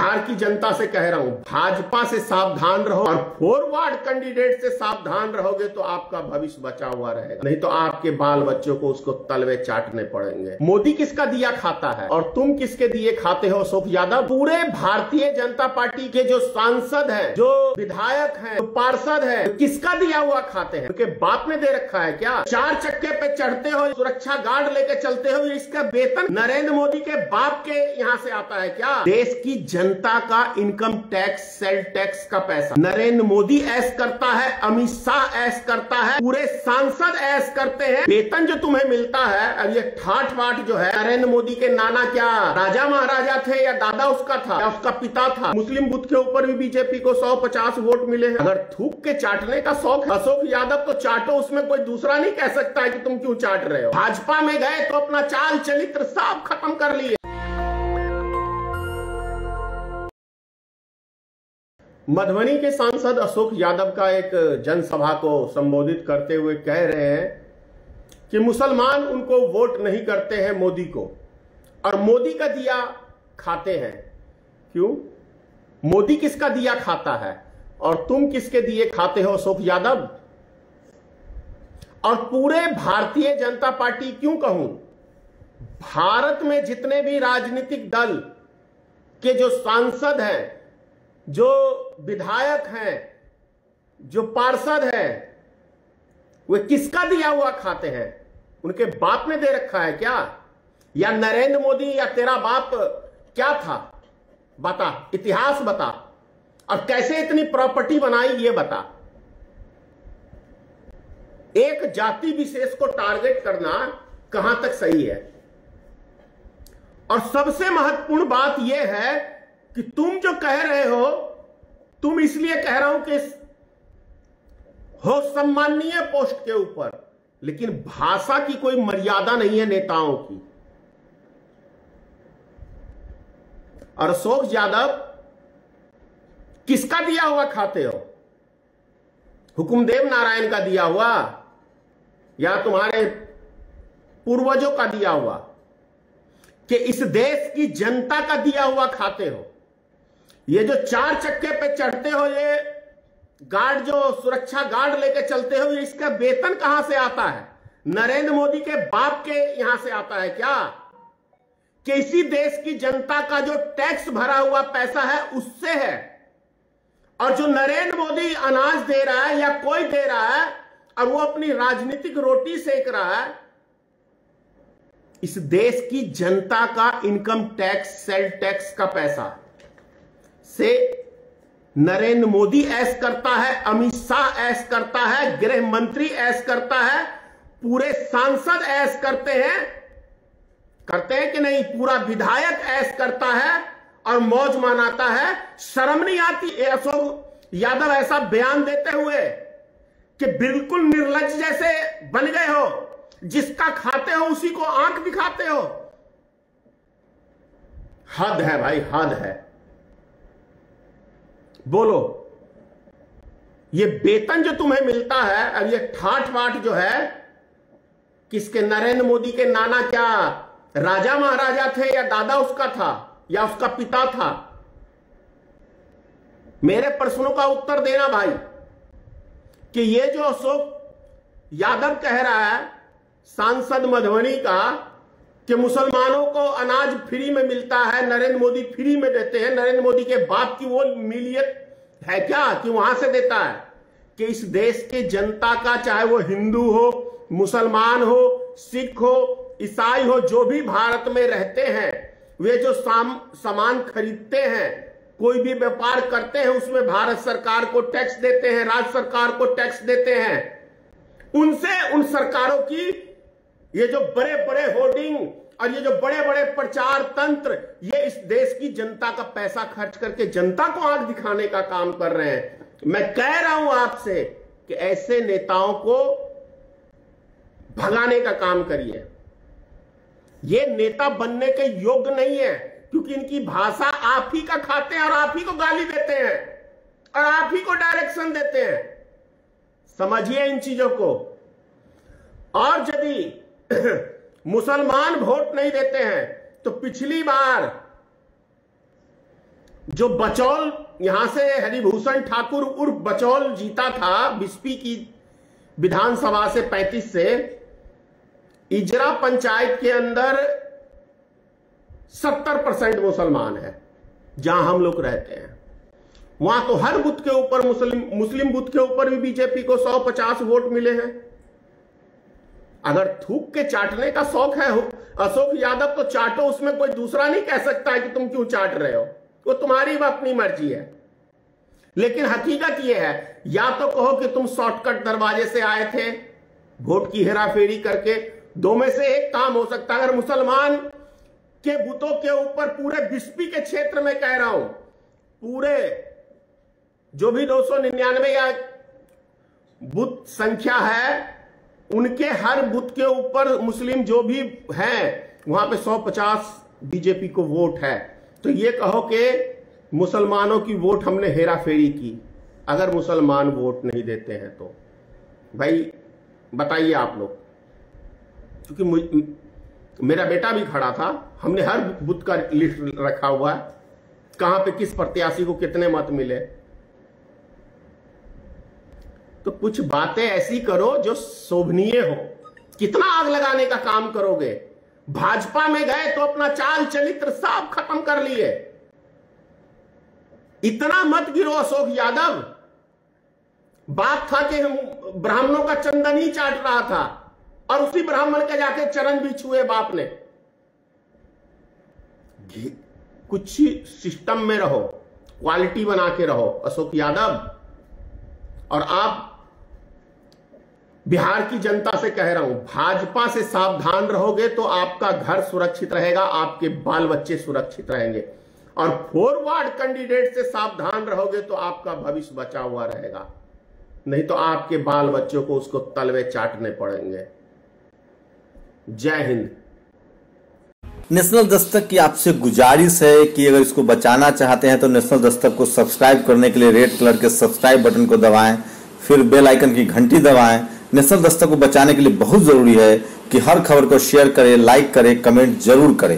बिहार की जनता से कह रहा हूं, भाजपा से सावधान रहो और फॉरवर्ड कैंडिडेट से सावधान रहोगे तो आपका भविष्य बचा हुआ रहेगा, नहीं तो आपके बाल बच्चों को उसको तलवे चाटने पड़ेंगे। मोदी किसका दिया खाता है और तुम किसके दिए खाते हो? अशोक यादव पूरे भारतीय जनता पार्टी के जो सांसद हैं, जो विधायक हैं, जो पार्षद हैं, तो किसका दिया हुआ खाते हैं? उनके बाप ने दे रखा है क्या? 4 चक्के पे चढ़ते हो, सुरक्षा गार्ड लेके चलते हो, इसका वेतन नरेंद्र मोदी के बाप के यहां से आता है क्या? देश की जनता का इनकम टैक्स, सेल टैक्स का पैसा नरेंद्र मोदी ऐश करता है, अमित शाह ऐश करता है, पूरे सांसद ऐश करते हैं। वेतन जो तुम्हें मिलता है, अब ये ठाठ वाठ जो है, नरेंद्र मोदी के नाना क्या राजा महाराजा थे या दादा उसका था या उसका पिता था? मुस्लिम बुद्ध के ऊपर भी बीजेपी को 150 वोट मिले हैं। अगर थूक के चाटने का शौक है अशोक यादव तो चाटो, उसमें कोई दूसरा नहीं कह सकता है कि तुम क्यों चाट रहे हो। भाजपा में गए तो अपना चाल चरित्र सब खत्म कर लिए। मधुबनी के सांसद अशोक यादव का एक जनसभा को संबोधित करते हुए कह रहे हैं कि मुसलमान उनको वोट नहीं करते हैं मोदी को, और मोदी का दिया खाते हैं। क्यों? मोदी किसका दिया खाता है और तुम किसके दिए खाते हो अशोक यादव? और पूरे भारतीय जनता पार्टी क्यों कहूं, भारत में जितने भी राजनीतिक दल के जो सांसद हैं, जो विधायक हैं, जो पार्षद हैं, वे किसका दिया हुआ खाते हैं? उनके बाप ने दे रखा है क्या? या नरेंद्र मोदी या तेरा बाप क्या था? बता, इतिहास बता, और कैसे इतनी प्रॉपर्टी बनाई ये बता। एक जाति विशेष को टारगेट करना कहां तक सही है? और सबसे महत्वपूर्ण बात यह है कि तुम जो कह रहे हो, तुम इसलिए कह रहा हूं कि हो सम्माननीय पोस्ट के ऊपर, लेकिन भाषा की कोई मर्यादा नहीं है नेताओं की। और अशोक यादव किसका दिया हुआ खाते हो? हुकुमदेव नारायण का दिया हुआ या तुम्हारे पूर्वजों का दिया हुआ, कि इस देश की जनता का दिया हुआ खाते हो? ये जो 4 चक्के पे चढ़ते हो, ये गार्ड जो सुरक्षा गार्ड लेके चलते हो, ये इसका वेतन कहां से आता है? नरेंद्र मोदी के बाप के यहां से आता है क्या? कि इसी देश की जनता का जो टैक्स भरा हुआ पैसा है उससे है। और जो नरेंद्र मोदी अनाज दे रहा है या कोई दे रहा है और वो अपनी राजनीतिक रोटी सेक रहा है, इस देश की जनता का इनकम टैक्स, सेल टैक्स का पैसा से नरेंद्र मोदी ऐश करता है, अमित शाह ऐश करता है, गृह मंत्री ऐश करता है, पूरे सांसद ऐश करते हैं कि नहीं? पूरा विधायक ऐश करता है और मौज मनाता है। शर्म नहीं आती अशोक यादव ऐसा बयान देते हुए कि बिल्कुल निर्लज्ज जैसे बन गए हो, जिसका खाते हो उसी को आंख दिखाते हो। हद है भाई, हद है। बोलो, ये वेतन जो तुम्हें मिलता है, अब ये ठाठ वाठ जो है, किसके? नरेंद्र मोदी के नाना क्या राजा महाराजा थे या दादा उसका था या उसका पिता था? मेरे प्रश्नों का उत्तर देना भाई, कि ये जो अशोक यादव कह रहा है, सांसद मधुबनी का, कि मुसलमानों को अनाज फ्री में मिलता है, नरेंद्र मोदी फ्री में देते हैं, नरेंद्र मोदी के बाप की वो मिलियत है क्या कि वहां से देता है? कि इस देश के जनता का, चाहे वो हिंदू हो, मुसलमान हो, सिख हो, ईसाई हो, जो भी भारत में रहते हैं, वे जो सामान खरीदते हैं, कोई भी व्यापार करते हैं, उसमें भारत सरकार को टैक्स देते हैं, राज्य सरकार को टैक्स देते हैं। उनसे, उन सरकारों की ये जो बड़े बड़े होर्डिंग और ये जो बड़े बड़े प्रचार तंत्र, ये इस देश की जनता का पैसा खर्च करके जनता को आंख दिखाने का काम कर रहे हैं। मैं कह रहा हूं आपसे कि ऐसे नेताओं को भगाने का काम करिए। ये नेता बनने के योग्य नहीं है, क्योंकि इनकी भाषा आप ही का खाते हैं और आप ही को गाली देते हैं और आप ही को डायरेक्शन देते हैं। समझिए इन चीजों को। और यदि मुसलमान वोट नहीं देते हैं तो पिछली बार जो बचौल यहां से हरिभूषण ठाकुर उर्फ बचौल जीता था बिस्पी की विधानसभा से 35 से, इजरा पंचायत के अंदर 70% मुसलमान है जहां हम लोग रहते हैं। वहां तो हर बूथ के ऊपर मुस्लिम बूथ के ऊपर भी बीजेपी को 150 वोट मिले हैं। अगर थूक के चाटने का शौक है अशोक यादव तो चाटो, उसमें कोई दूसरा नहीं कह सकता है कि तुम क्यों चाट रहे हो, वो तुम्हारी अपनी मर्जी है। लेकिन हकीकत यह है, या तो कहो कि तुम शॉर्टकट दरवाजे से आए थे वोट की हेराफेरी करके, दो में से एक काम हो सकता है। अगर मुसलमान के बूथों के ऊपर पूरे बिस्पी के क्षेत्र में कह रहा हूं, पूरे जो भी 299 या बूथ संख्या है उनके हर बूथ के ऊपर मुस्लिम जो भी हैं वहां पे 150 बीजेपी को वोट है, तो ये कहो कि मुसलमानों की वोट हमने हेराफेरी की। अगर मुसलमान वोट नहीं देते हैं तो भाई बताइए आप लोग, क्योंकि मेरा बेटा भी खड़ा था, हमने हर बूथ का लिस्ट रखा हुआ है, कहां पे किस प्रत्याशी को कितने मत मिले। तो कुछ बातें ऐसी करो जो शोभनीय हो। कितना आग लगाने का काम करोगे? भाजपा में गए तो अपना चाल चरित्र सब खत्म कर लिए। इतना मत गिरो अशोक यादव। बात था कि हम ब्राह्मणों का चंदन ही चाट रहा था और उसी ब्राह्मण के जाके चरण भी छुए बाप ने। कुछ सिस्टम में रहो, क्वालिटी बना के रहो अशोक यादव। और आप बिहार की जनता से कह रहा हूं, भाजपा से सावधान रहोगे तो आपका घर सुरक्षित रहेगा, आपके बाल बच्चे सुरक्षित रहेंगे। और फॉरवर्ड कैंडिडेट से सावधान रहोगे तो आपका भविष्य बचा हुआ रहेगा, नहीं तो आपके बाल बच्चों को उसको तलवे चाटने पड़ेंगे। जय हिंद। नेशनल दस्तक की आपसे गुजारिश है कि अगर इसको बचाना चाहते हैं तो नेशनल दस्तक को सब्सक्राइब करने के लिए रेड कलर के सब्सक्राइब बटन को दबाएं, फिर बेल आइकन की घंटी दबाएं। नेशनल दस्तक को बचाने के लिए बहुत जरूरी है कि हर खबर को शेयर करें, लाइक करें, कमेंट जरूर करें।